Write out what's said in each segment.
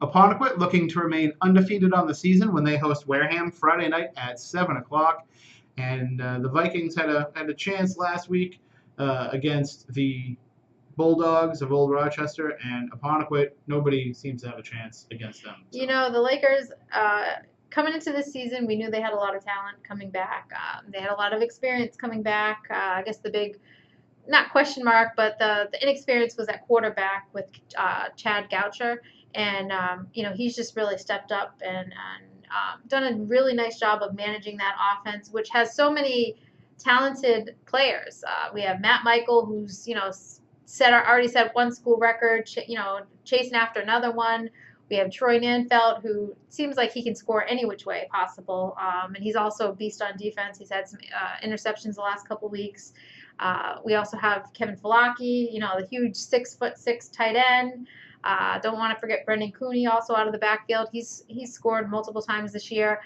Apponequet looking to remain undefeated on the season when they host Wareham Friday night at 7 o'clock. And the Vikings had a chance last week against the Bulldogs of Old Rochester, and Apponequet, nobody seems to have a chance against them. So. The Lakers, coming into this season, we knew they had a lot of talent coming back. They had a lot of experience coming back. I guess the big, not question mark, but the inexperience was at quarterback with Chad Goucher. And, he's just really stepped up and done a really nice job of managing that offense, which has so many talented players. We have Matt Michael, who's, already set one school record, chasing after another one. We have Troy Nanfelt, who seems like he can score any which way possible, and he's also a beast on defense. He's had some interceptions the last couple weeks. We also have Kevin Falaki, the huge 6'6" tight end. Don't want to forget Brendan Cooney, also out of the backfield. He's scored multiple times this year.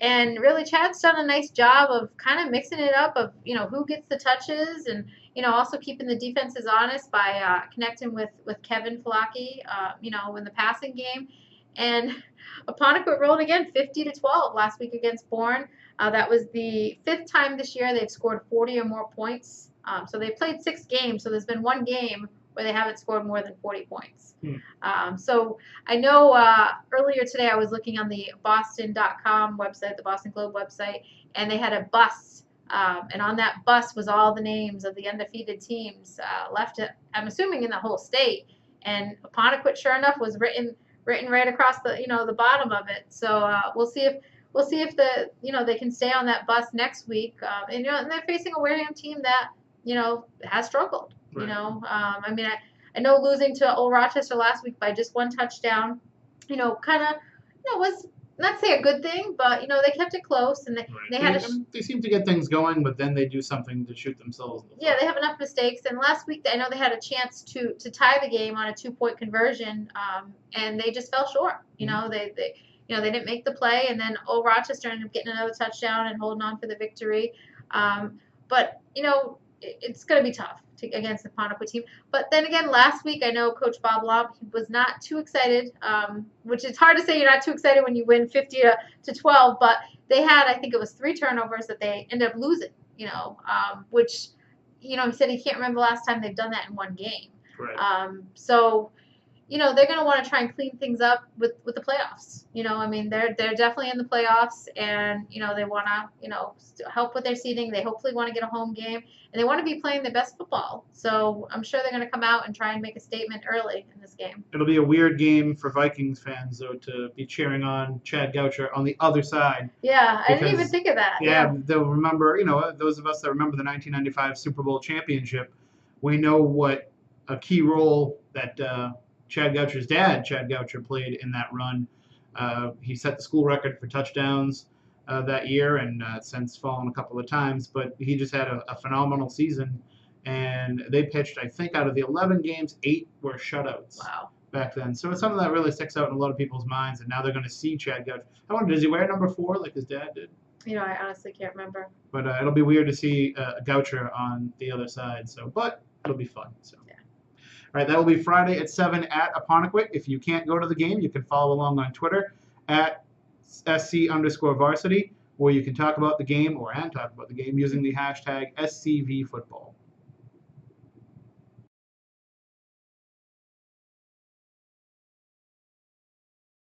And really, Chad's done a nice job of kind of mixing it up of, who gets the touches and, also keeping the defenses honest by connecting with Kevin Falaki, in the passing game. And Apponequet rolled again, 50-12 last week against Bourne. That was the 5th time this year they've scored 40 or more points. So they played 6 games, so there's been one game where they haven't scored more than 40 points. So I know earlier today I was looking on the Boston.com website, the Boston Globe website, and they had a bus. And on that bus was all the names of the undefeated teams left, I'm assuming, in the whole state. And Apponequet, sure enough, was written right across the the bottom of it. So we'll see if they can stay on that bus next week. And they're facing a Wareham team that has struggled. Right. I know losing to Old Rochester last week by just 1 touchdown, was not to say a good thing, but they kept it close and they seem to get things going, but then they do something to shoot themselves in the foot. Yeah, they have enough mistakes. And last week, I know they had a chance to tie the game on a 2-point conversion, and they just fell short. They didn't make the play, and then Old Rochester ended up getting another touchdown and holding on for the victory. But it's going to be tough against the Apponequet team. But then again, last week, I know Coach Bob Lobb was not too excited, which is hard to say you're not too excited when you win 50-12, but they had, I think it was 3 turnovers that they ended up losing, which, he said he can't remember the last time they've done that in one game. Right. So, they're going to want to try and clean things up with the playoffs. They're definitely in the playoffs, and, they want to, help with their seeding. They hopefully want to get a home game, and they want to be playing their best football. So I'm sure they're going to come out and try and make a statement early in this game. It'll be a weird game for Vikings fans, though, to be cheering on Chad Goucher on the other side. Yeah, I didn't even think of that. Yeah, they'll remember, those of us that remember the 1995 Super Bowl championship, we know what a key role that Chad Goucher's dad, Chad Goucher, played in that run. He set the school record for touchdowns that year, and since fallen a couple of times, but he just had a phenomenal season. And they pitched, I think, out of the 11 games, 8 were shutouts. Wow. Back then. So it's something that really sticks out in a lot of people's minds, and now they're going to see Chad Goucher. I wonder, does he wear number 4 like his dad did? I honestly can't remember. But it'll be weird to see Goucher on the other side. But it'll be fun. So. Yeah. All right, that will be Friday at 7 at Apponequet. If you can't go to the game, you can follow along on Twitter at SC_varsity, or you can talk about the game using the hashtag SCVfootball.